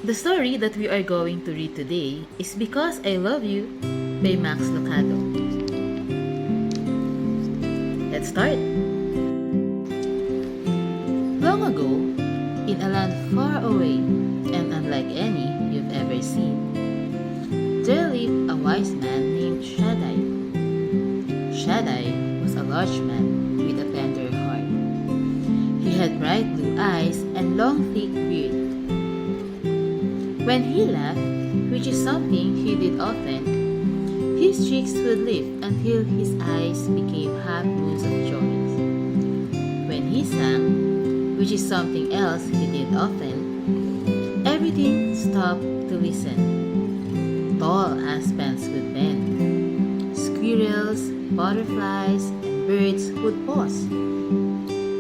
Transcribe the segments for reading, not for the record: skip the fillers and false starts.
The story that we are going to read today is Because I Love You by Max Lucado. Let's start. Long ago, in a land far away and unlike any you've ever seen, there lived a wise man named Shaddai. Shaddai was a large man with a tender heart. He had bright blue eyes and long thick beard. When he laughed, which is something he did often, his cheeks would lift until his eyes became half moons of joy. When he sang, which is something else he did often, everything stopped to listen. Tall aspens would bend. Squirrels, butterflies, and birds would pause.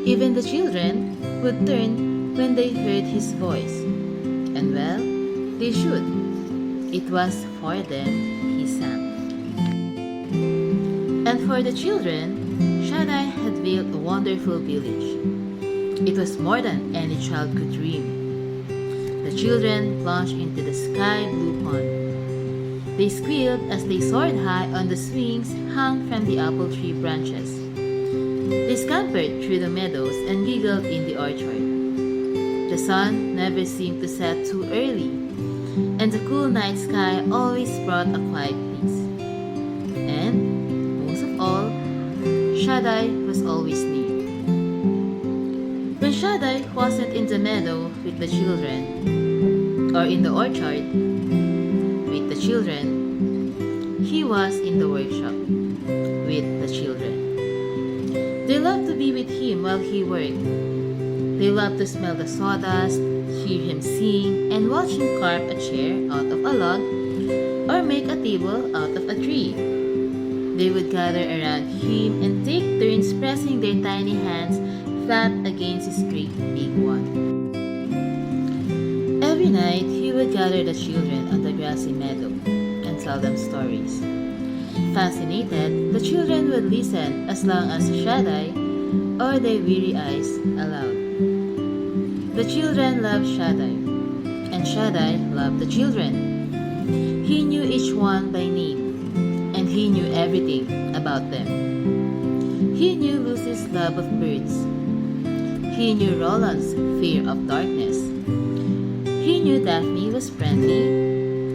Even the children would turn when they heard his voice. And well, they should. It was for them he sang. And for the children, Shaddai had built a wonderful village. It was more than any child could dream. The children plunged into the sky blue pond. They squealed as they soared high on the swings hung from the apple tree branches. They scampered through the meadows and giggled in the orchard. The sun never seemed to set too early, and the cool night sky always brought a quiet peace. And, most of all, Shaddai was always near. When Shaddai wasn't in the meadow with the children, or in the orchard with the children, he was in the workshop with the children. They loved to be with him while he worked. They loved to smell the sawdust, hear him sing, and watch him carve a chair out of a log or make a table out of a tree. They would gather around him and take turns pressing their tiny hands flat against his great big one. Every night, he would gather the children on the grassy meadow and tell them stories. Fascinated, the children would listen as long as Shaddai or their weary eyes allowed. The children loved Shaddai, and Shaddai loved the children. He knew each one by name, and he knew everything about them. He knew Lucy's love of birds. He knew Roland's fear of darkness. He knew Daphne was friendly,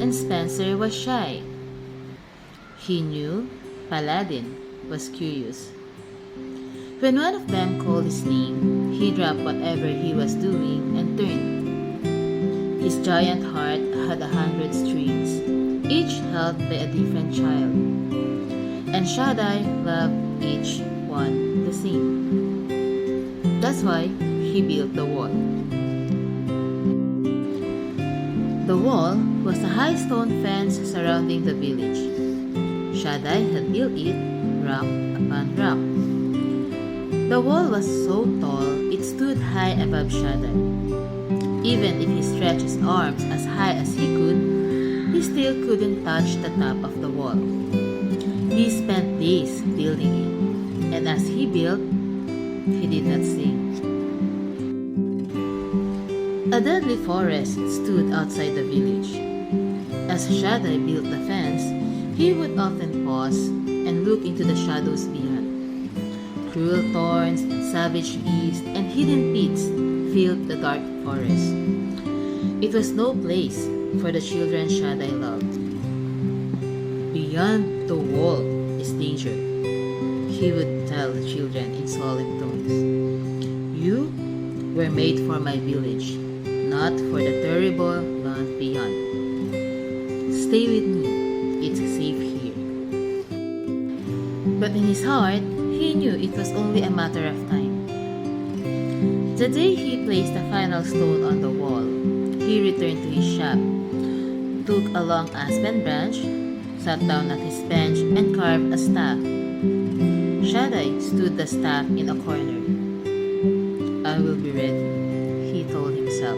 and Spencer was shy. He knew Paladin was curious. When one of them called his name, he dropped whatever he was doing and turned. His giant heart had 100 strings, each held by a different child. And Shaddai loved each one the same. That's why he built the wall. The wall was a high stone fence surrounding the village. Shaddai had built it rock upon rock. The wall was so tall, it stood high above Shaddai. Even if he stretched his arms as high as he could, he still couldn't touch the top of the wall. He spent days building it, and as he built, he did not sing. A deadly forest stood outside the village. As Shaddai built the fence, he would often pause and look into the shadows beyond. Cruel thorns and savage beasts and hidden pits filled the dark forest. It was no place for the children Shaddai loved. Beyond the wall is danger, he would tell the children in solemn tones. You were made for my village, not for the terrible land beyond. Stay with me, it's safe here. But in his heart, he knew it was only a matter of time. The day he placed the final stone on the wall, he returned to his shop, took a long aspen branch, sat down at his bench, and carved a staff. Shaddai stood the staff in a corner. I will be ready, he told himself.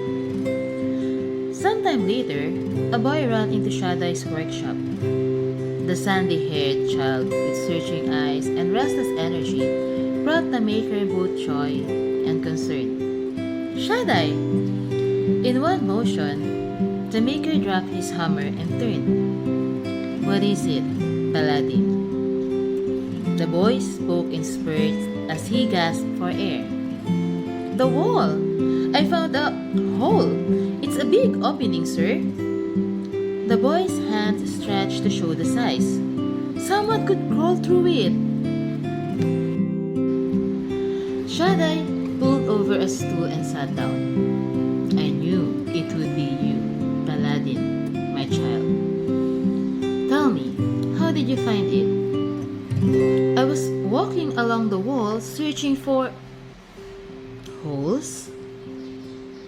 Sometime later, a boy ran into Shaddai's workshop. The sandy-haired child with searching eyes and restless energy brought the maker both joy and concern. Shaddai! In one motion, The maker dropped his hammer and turned. "What is it, Paladin?" The boy spoke in spurts as he gasped for air. "The wall! I found a hole! It's a big opening, sir." The boy's hands stretched to show the size. "Someone could crawl through it." Shaddai pulled over a stool and sat down. "I knew it would be you, Paladin, my child. Tell me, how did you find it?" "I was walking along the wall searching for holes."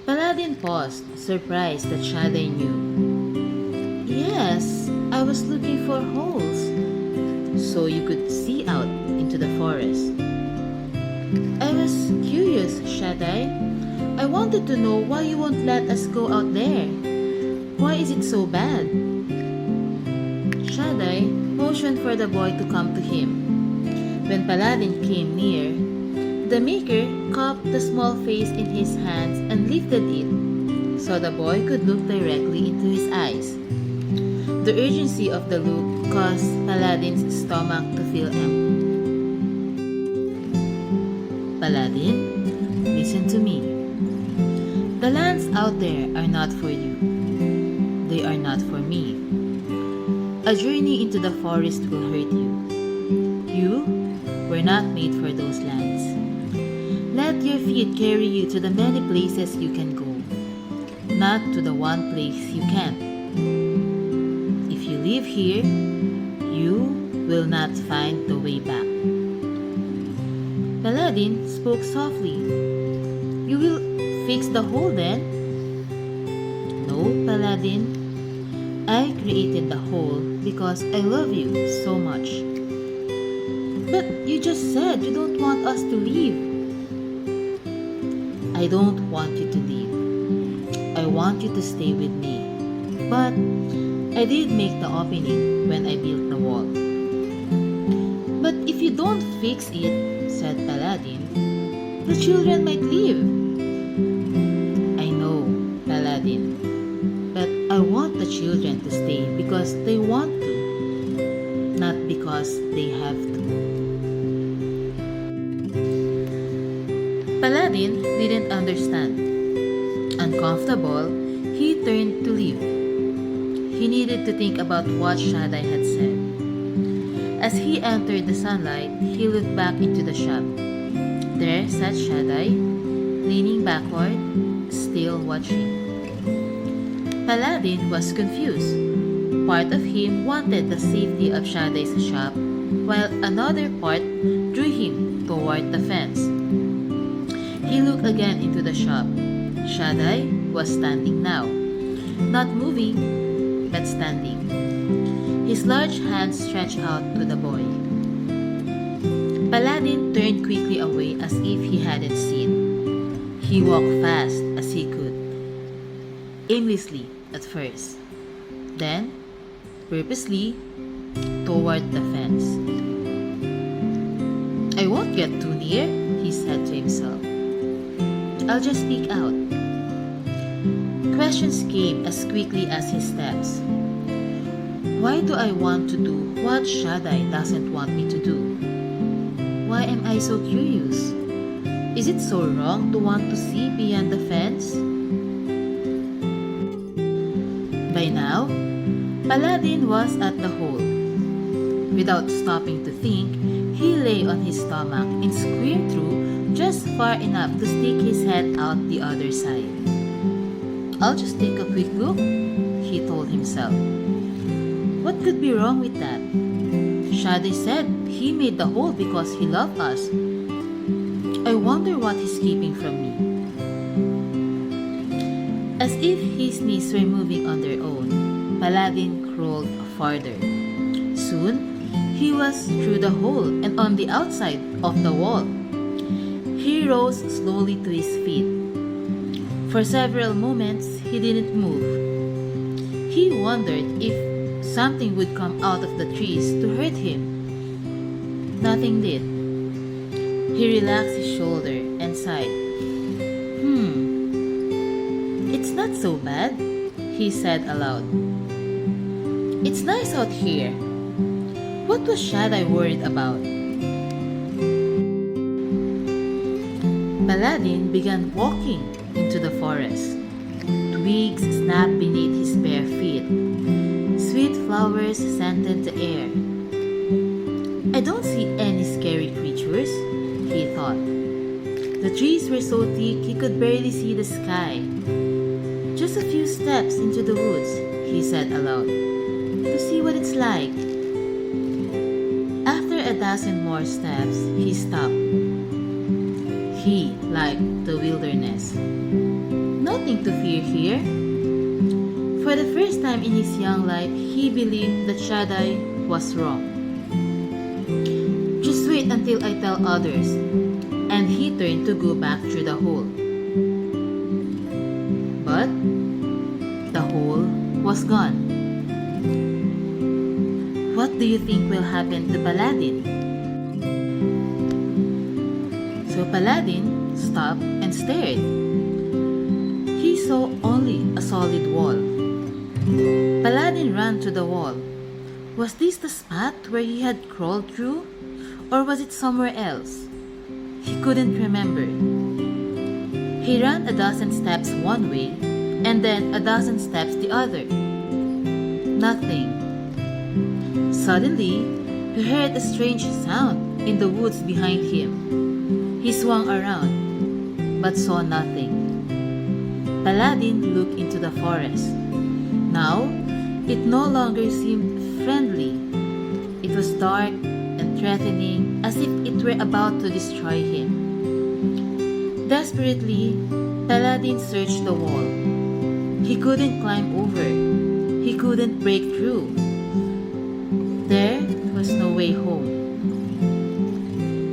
Paladin paused, surprised that Shaddai knew. "Yes, I was looking for holes so you could see out into the forest." "I was curious, Shaddai. I wanted to know why you won't let us go out there. Why is it so bad?" Shaddai motioned for the boy to come to him. When Paladin came near, the maker cupped the small face in his hands and lifted it so the boy could look directly into his eyes. The urgency of the look caused Paladin's stomach to feel empty. "Paladin, listen to me. The lands out there are not for you. They are not for me. A journey into the forest will hurt you. You were not made for those lands. Let your feet carry you to the many places you can go, not to the one place you can't. If you live here, you will not find the way back." Paladin spoke softly. "You will fix the hole then?" "No, Paladin. I created the hole because I love you so much." "But you just said you don't want us to leave." "I don't want you to leave. I want you to stay with me. But I did make the opening when I built the wall." "But if you don't fix it," said Paladin, "the children might leave." "I know, Paladin. But I want the children to stay because they want to, not because they have to." Paladin didn't understand. Uncomfortable, he turned to leave. He needed to think about what Shaddai had said. As he entered the sunlight, he looked back into the shop. There sat Shaddai, leaning backward, still watching. Paladin was confused. Part of him wanted the safety of Shaddai's shop, while another part drew him toward the fence. He looked again into the shop. Shaddai was standing now, not moving, but standing. His large hands stretched out to the boy. Paladin turned quickly away as if he hadn't seen. He walked fast as he could, aimlessly at first, then purposely toward the fence. "I won't get too near," he said to himself. "I'll just peek out." Questions came as quickly as his steps. Why do I want to do what Shaddai doesn't want me to do? Why am I so curious? Is it so wrong to want to see beyond the fence? By now, Paladin was at the hole. Without stopping to think, he lay on his stomach and squirmed through just far enough to stick his head out the other side. "I'll just take a quick look," he told himself. What could be wrong with that? Shaddai said he made the hole because he loved us. I wonder what he's keeping from me. As if his knees were moving on their own, Paladin crawled farther. Soon, he was through the hole and on the outside of the wall. He rose slowly to his feet. For several moments, he didn't move. He wondered if something would come out of the trees to hurt him. Nothing did. He relaxed his shoulder and sighed. It's not so bad, he said aloud. It's nice out here. What was Shaddai worried about? Paladin began walking into the forest. Twigs snapped beneath his bare feet. Sweet flowers scented the air. I don't see any scary creatures, he thought. The trees were so thick he could barely see the sky. Just a few steps into the woods, he said aloud, to see what it's like. After a dozen more steps, he stopped. He liked the wilderness. Nothing to fear here. For the first time in his young life, he believed that Shaddai was wrong. Just wait until I tell others. And he turned to go back through the hole. But the hole was gone. What do you think will happen to Paladin? So Paladin stopped and stared. He saw only a solid wall. Paladin ran to the wall. Was this the spot where he had crawled through? Or was it somewhere else? He couldn't remember. He ran a dozen steps one way and then a dozen steps the other. Nothing. Suddenly, he heard a strange sound in the woods behind him. He swung around, but saw nothing. Paladin looked into the forest. Now, it no longer seemed friendly. It was dark and threatening, as if it were about to destroy him. Desperately, Paladin searched the wall. He couldn't climb over. He couldn't break through. There was no way home.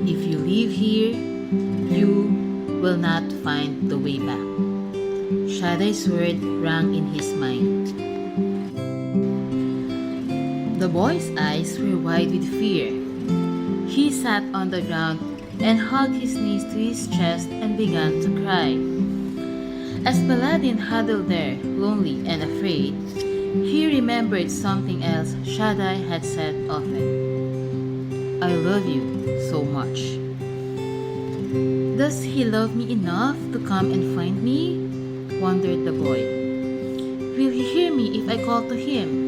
If you leave here, you will not find the way back. Shaddai's word rang in his mind. The boy's eyes were wide with fear. He sat on the ground and hugged his knees to his chest and began to cry. As Paladin huddled there, lonely and afraid, he remembered something else Shaddai had said often. I love you so much. Does he love me enough to come and find me? Wondered the boy. Will he hear me if I call to him?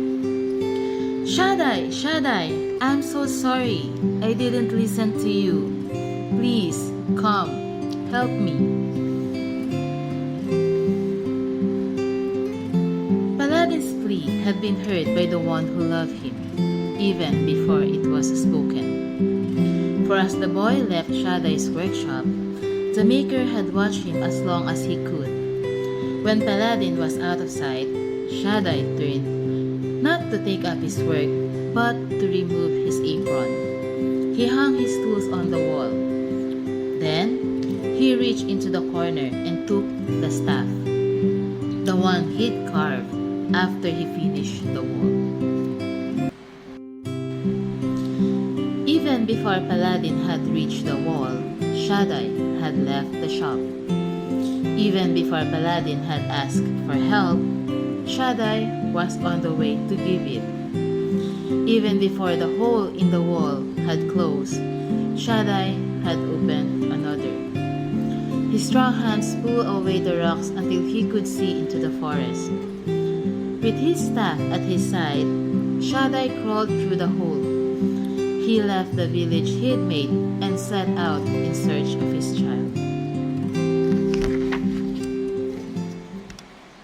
Shaddai, Shaddai, I'm so sorry. I didn't listen to you. Please, come, help me. Paladin's plea had been heard by the one who loved him, even before it was spoken. For as the boy left Shaddai's workshop, the maker had watched him as long as he could. When Paladin was out of sight, Shaddai turned, not to take up his work, but to remove his apron. He hung his tools on the wall. Then, he reached into the corner and took the staff, the one he'd carved after he finished the wall. Even before Paladin had reached the wall, Shaddai had left the shop. Even before Paladin had asked for help, Shaddai was on the way to give it. Even before the hole in the wall had closed, Shaddai had opened another. His strong hands pulled away the rocks until he could see into the forest. With his staff at his side, Shaddai crawled through the hole. He left the village he'd made and set out in search of his child.